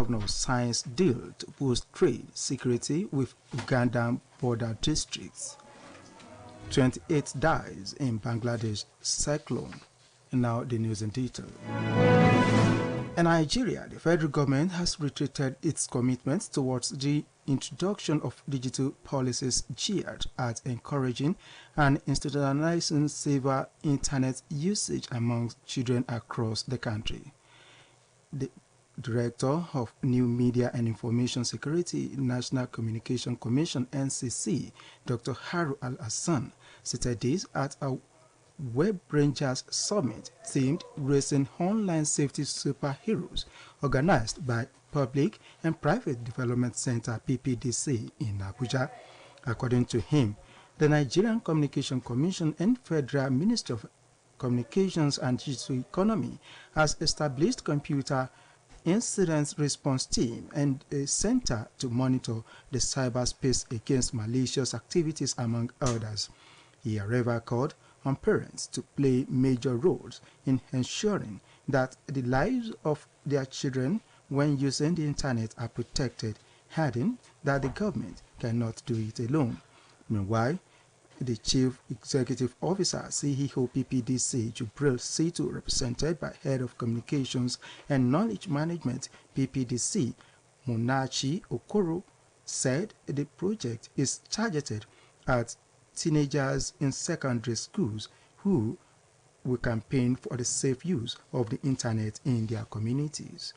governor signs deal to boost trade security with Ugandan border districts. 28 dies in Bangladesh cyclone. And now the news in detail. In Nigeria, the federal government has reiterated its commitment towards the introduction of digital policies geared at encouraging and institutionalizing safer internet usage among children across the country. The Director of New Media and Information Security, National Communication Commission (NCC), Dr. Haru Al-Hassan, stated this at a Web Rangers Summit themed Racing Online Safety Superheroes, organized by Public and Private Development Center (PPDC) in Abuja. According to him, the Nigerian Communication Commission and Federal Ministry of Communications and Digital Economy has established computer incident response team and a center to monitor the cyberspace against malicious activities, among others. He, however, called on parents to play major roles in ensuring that the lives of their children when using the internet are protected, adding that the government cannot do it alone. Meanwhile, the Chief Executive Officer, CEO PPDC, Jubril Situ, represented by Head of Communications and Knowledge Management PPDC, Munachi Okoro, said the project is targeted at teenagers in secondary schools who will campaign for the safe use of the internet in their communities.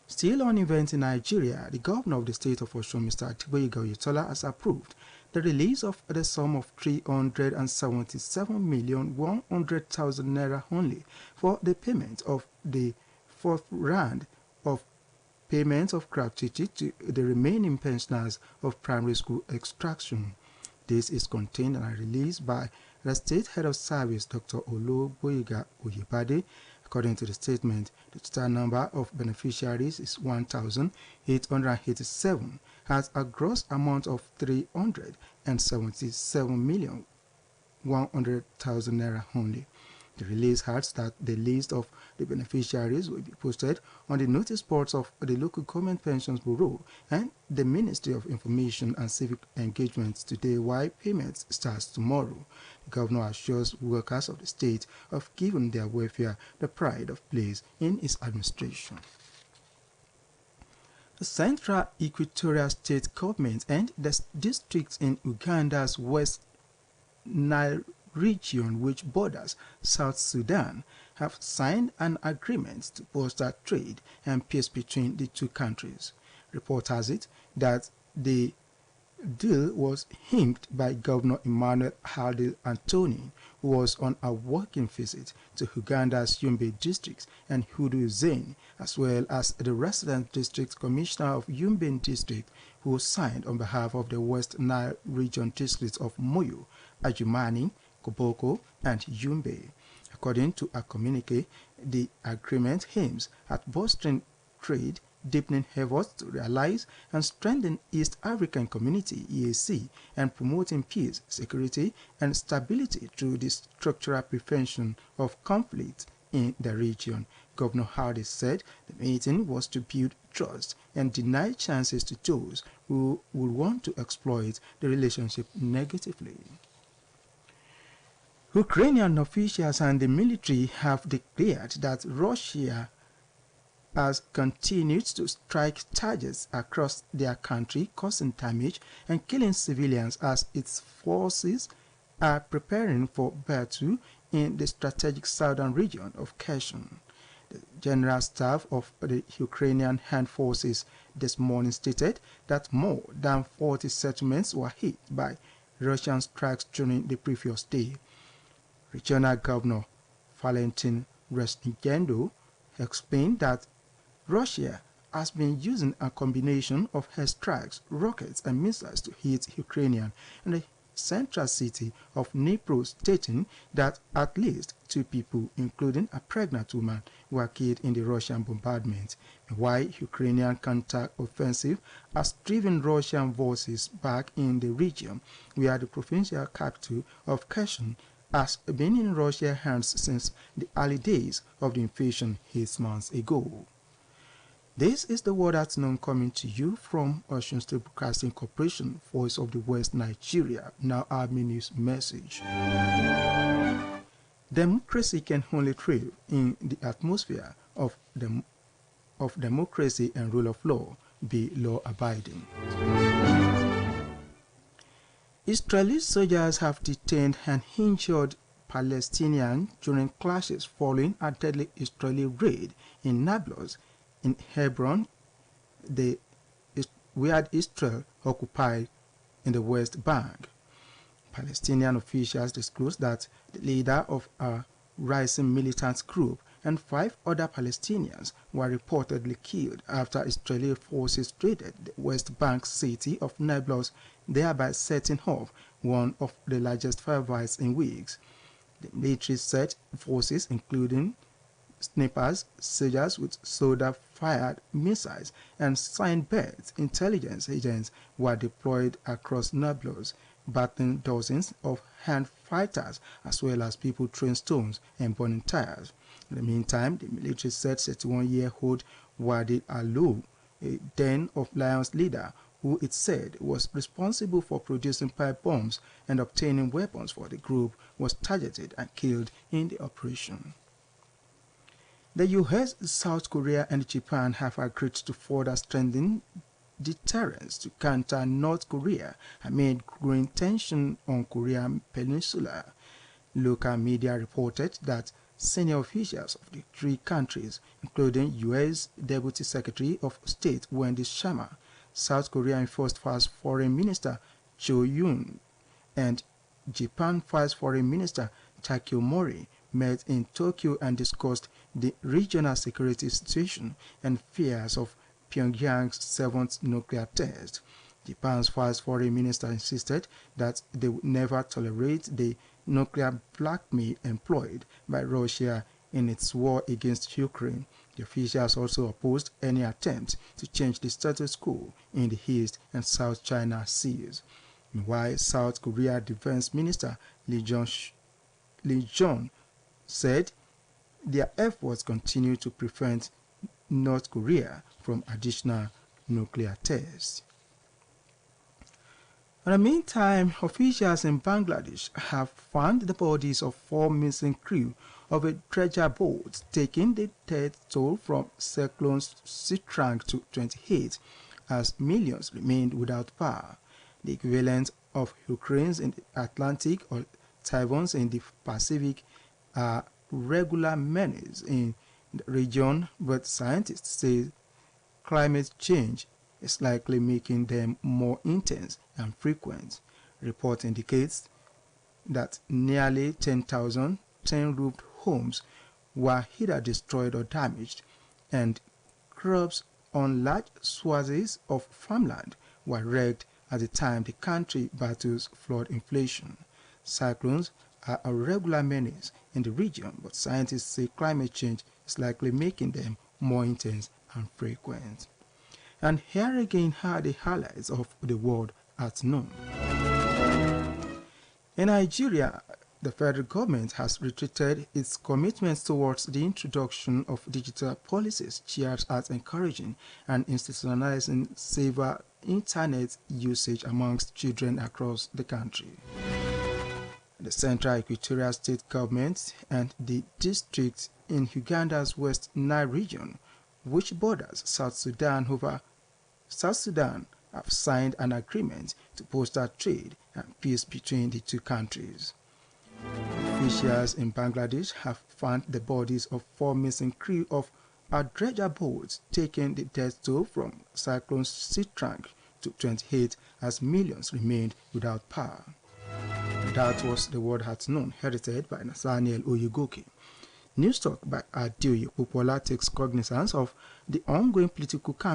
Still on events in Nigeria, the governor of the state of Osun, Mr. Adegboyega Oyetola, has approved the release of the sum of 377,100,000 naira only for the payment of the fourth round of payment of gratuity to the remaining pensioners of primary school extraction. This is contained in a release by the State Head of Service, Dr. Oloboyega Oyebade. According to the statement, the total number of beneficiaries is 1,887, has a gross amount of 377,100,000 naira only. The release adds that the list of the beneficiaries will be posted on the notice boards of the Local Government Pensions Bureau and the Ministry of Information and Civic Engagement today, while payments starts tomorrow. The governor assures workers of the state of giving their welfare the pride of place in his administration. The Central Equatorial State Government and the districts in Uganda's West Nile region, which borders South Sudan, have signed an agreement to bolster trade and peace between the two countries. Report has it that the deal was inked by Governor Emmanuel Haldil Antony, who was on a working visit to Uganda's Yumbe district and Hudu Zane, as well as the resident district commissioner of Yumbe district, who signed on behalf of the West Nile region districts of Moyo, Ajumani, Koboko, and Yumbe. According to a communique, the agreement aims at bolstering trade, deepening efforts to realize and strengthen East African Community (EAC), and promoting peace, security, and stability through the structural prevention of conflict in the region. Governor Hardy said the meeting was to build trust and deny chances to those who would want to exploit the relationship negatively. Ukrainian officials and the military have declared that Russia has continued to strike targets across their country, causing damage and killing civilians as its forces are preparing for battle in the strategic southern region of Kherson. The General Staff of the Ukrainian Armed Forces this morning stated that more than 40 settlements were hit by Russian strikes during the previous day. Regional Governor Valentin Resnigendo explained that Russia has been using a combination of airstrikes, rockets, and missiles to hit Ukrainian and the central city of Dnipro, stating that at least 2 people, including a pregnant woman, were killed in the Russian bombardment. Meanwhile, Ukrainian counter-offensive has driven Russian forces back in the region, where the provincial capital of Kherson has been in Russia's hands since the early days of the invasion 8 months ago. This is the word at noon coming to you from Ocean State Broadcasting Corporation, Voice of the West, Nigeria. Now our news message. Democracy can only thrive in the atmosphere of democracy and rule of law, be law-abiding. Israeli soldiers have detained and injured Palestinians during clashes following a deadly Israeli raid in Nablus in Hebron, where Israel occupied in the West Bank. Palestinian officials disclosed that the leader of a rising militant group and 5 other Palestinians were reportedly killed after Israeli forces raided the West Bank city of Nablus, thereby setting off one of the largest firefights in weeks. The military said forces, including snipers, soldiers with soda-fired missiles, and sign-birds intelligence agents, were deployed across Nablus, battling dozens of hand fighters as well as people throwing stones and burning tires. In the meantime, the military said 31-year-old Wadi Alou, a Den of Lions leader, who it said was responsible for producing pipe bombs and obtaining weapons for the group, was targeted and killed in the operation. The US, South Korea, and Japan have agreed to further strengthen deterrence to counter North Korea amid growing tension on Korean Peninsula. Local media reported that senior officials of the 3 countries, including U.S. Deputy Secretary of State Wendy Sherman, South Korean First Vice Foreign Minister Cho Yoon, and Japan Vice Foreign Minister Takeo Mori, met in Tokyo and discussed the regional security situation and fears of Pyongyang's 7th nuclear test. Japan's Vice Foreign Minister insisted that they would never tolerate the nuclear blackmail employed by Russia in its war against Ukraine. The officials also opposed any attempt to change the status quo in the East and South China Seas. Meanwhile, South Korea Defense Minister Lee Jong said their efforts continue to prevent North Korea from additional nuclear tests. In the meantime, officials in Bangladesh have found the bodies of 4 missing crew of a dredger boat, taking the death toll from Cyclone Sitrang to 28 as millions remained without power. The equivalent of hurricanes in the Atlantic or typhoons in the Pacific are regular menace in the region, but scientists say climate change is likely making them more intense and frequent. Report indicates that nearly 10,000 tin-roofed homes were either destroyed or damaged, and crops on large swathes of farmland were wrecked at the time the country battles flood inflation. Cyclones are a regular menace in the region, but scientists say climate change is likely making them more intense and frequent. And here again are the highlights of the world at noon. In Nigeria, the federal government has reiterated its commitments towards the introduction of digital policies charged at encouraging and institutionalizing safer internet usage amongst children across the country. The Central Equatorial State Government and the district in Uganda's West Nile region, which borders South Sudan have signed an agreement to bolster trade and peace between the 2 countries. Officials in Bangladesh have found the bodies of 4 missing crew of a dredger boat, taking the death toll from Cyclone Sitrang to 28 as millions remained without power. That was the word at noon, edited by Nathaniel Oyegoke. News Talk by Adeoye Popola takes cognizance of the ongoing political campaign